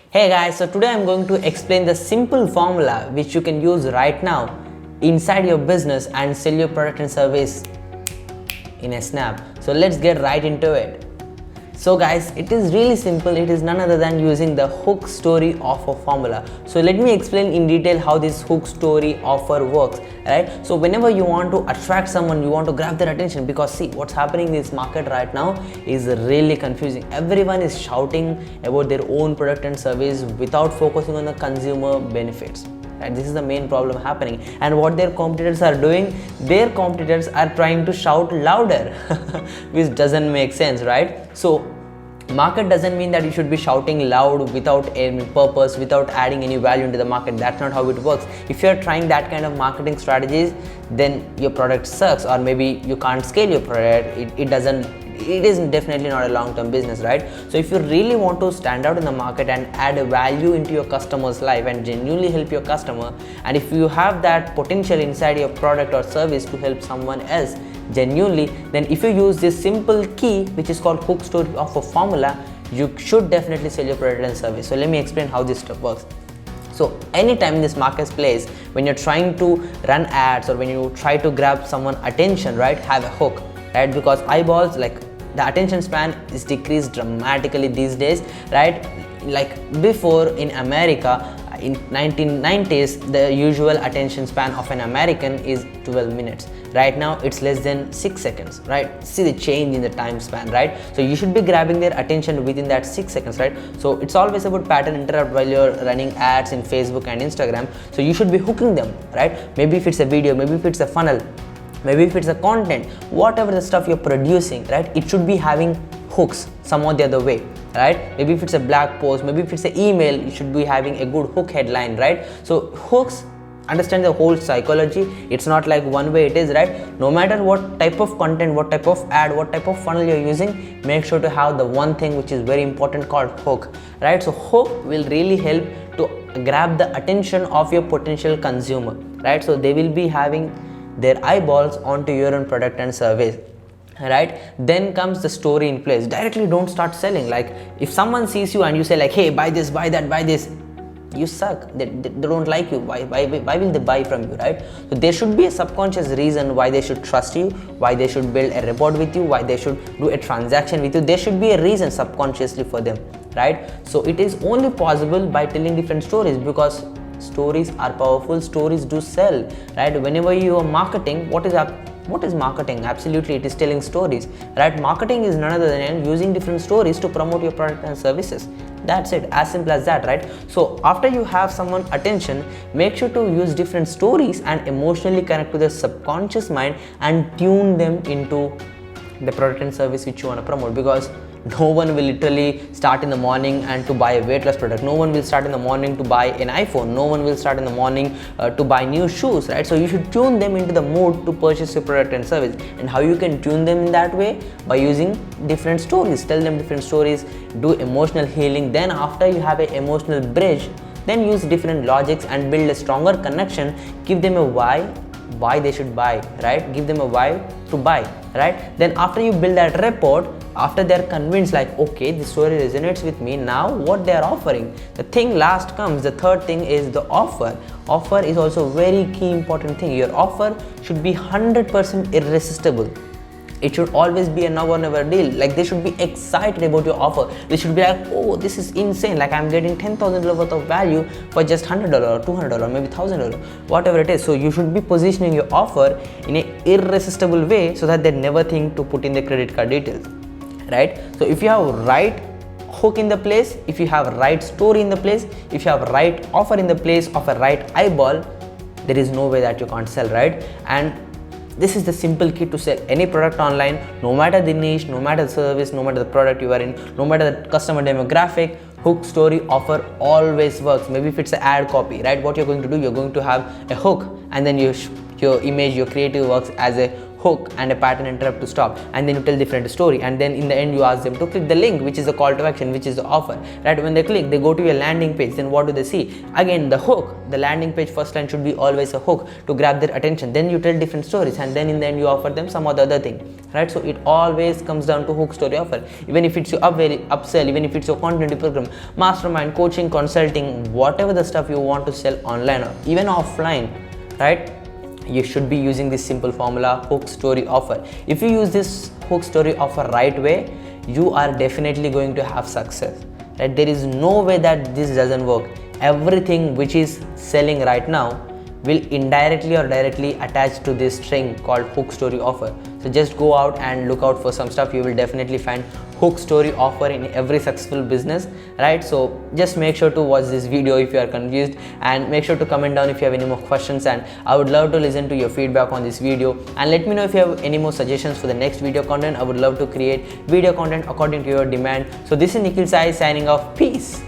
Hey guys, so today I'm going to explain the simple formula which you can use right now inside your business and sell your product and service in a snap. So let's get right into it. So guys, it is really simple. It is none other than using the hook story of a formula. So let me explain in detail how this hook story offer works, right? So whenever you want to attract someone, you want to grab their attention, because see what's happening in this market right now is really confusing. Everyone is shouting about their own product and service without focusing on the consumer benefits. And this is the main problem happening. And what their competitors are doing, their competitors are trying to shout louder, which doesn't make sense, right? So market doesn't mean that you should be shouting loud without any purpose, without adding any value into the market. That's not how it works. If you're trying that kind of marketing strategies, then your product sucks, or maybe you can't scale your product. It is definitely not a long-term business, right? So if you really want to stand out in the market and add a value into your customer's life and genuinely help your customer, and if you have that potential inside your product or service to help someone else genuinely, then if you use this simple key which is called hook story of a formula, you should definitely sell your product and service. So let me explain how this stuff works. So anytime in this marketplace, when you're trying to run ads or when you try to grab someone's attention, right, have a hook, right? Because eyeballs, like the attention span is decreased dramatically these days, right? Like before in America, in 1990s, the usual attention span of an American is 12 minutes. Right now it's less than 6 seconds, right? See the change in the time span, right? So you should be grabbing their attention within that 6 seconds, right? So it's always about pattern interrupt while you're running ads in Facebook and Instagram. So you should be hooking them, right? Maybe if it's a video, maybe if it's a funnel, maybe if it's a content, whatever the stuff you're producing, right, it should be having hooks somehow the other way, right? Maybe if it's a blog post, maybe if it's an email, you should be having a good hook headline, right? So hooks, understand the whole psychology. It's not like one way it is, right? No matter what type of content, what type of ad, what type of funnel you're using, make sure to have the one thing which is very important called hook, right? So hook will really help to grab the attention of your potential consumer, right? So they will be having their eyeballs onto your own product and service, right? Then comes the story in place. Directly don't start selling. Like if someone sees you and you say like, hey, buy this, buy that, buy this, you suck. They don't like you. Why will they buy from you, right? So there should be a subconscious reason why they should trust you, why they should build a rapport with you, why they should do a transaction with you. There should be a reason subconsciously for them, right? So it is only possible by telling different stories, because stories are powerful. Stories do sell, right? Whenever you are marketing, what is marketing? Absolutely, it is telling stories, right? Marketing is none other than using different stories to promote your product and services. That's it, as simple as that, right? So after you have someone's attention, make sure to use different stories and emotionally connect to their subconscious mind and tune them into the product and service which you want to promote. Because no one will literally start in the morning and to buy a weight loss product. No one will start in the morning to buy an iPhone. No one will start in the morning to buy new shoes, right? So you should tune them into the mood to purchase your product and service. And how you can tune them in that way? By using different stories. Tell them different stories, do emotional healing. Then after you have an emotional bridge, then use different logics and build a stronger connection. Give them a why they should buy, right? Give them a why to buy, right? Then after you build that rapport, after they're convinced like, okay, this story resonates with me, now what they're offering, the thing last comes. The third thing is the offer. Offer is also very key important thing. Your offer should be 100% irresistible. It should always be a now or never deal. Like they should be excited about your offer. They should be like, oh, this is insane. Like I'm getting $10,000 worth of value for just $100 or $200, maybe $1,000, whatever it is. So you should be positioning your offer in an irresistible way so that they never think to put in the credit card details, right? So if you have right hook in the place, if you have right story in the place, if you have right offer in the place of a right eyeball, there is no way that you can't sell, right? And this is the simple key to sell any product online, no matter the niche, no matter the service, no matter the product you are in, no matter the customer demographic. Hook, story, offer always works. Maybe if it's an ad copy, right? What you're going to do, you're going to have a hook, and then your image, your creative works as a hook and a pattern interrupt to stop, and then you tell different story, and then in the end you ask them to click the link, which is the call to action, which is the offer, right? When they click, they go to your landing page. Then what do they see? Again, the hook. The landing page first line should be always a hook to grab their attention. Then you tell different stories, and then in the end you offer them some other thing, right? So it always comes down to hook, story, offer. Even if it's your upsell, even if it's your content program, mastermind, coaching, consulting, whatever the stuff you want to sell online or even offline, right? You should be using this simple formula, hook, story, offer. If you use this hook, story, offer right way, you are definitely going to have success, right? There is no way that this doesn't work. Everything which is selling right now will indirectly or directly attach to this string called hook, story, offer. So just go out and look out for some stuff. You will definitely find hook, story, offer in every successful business, right? So just make sure to watch this video if you are confused, and make sure to comment down if you have any more questions, and I would love to listen to your feedback on this video, and let me know if you have any more suggestions for the next video content. I would love to create video content according to your demand. So this is Nikhil Sai signing off. Peace.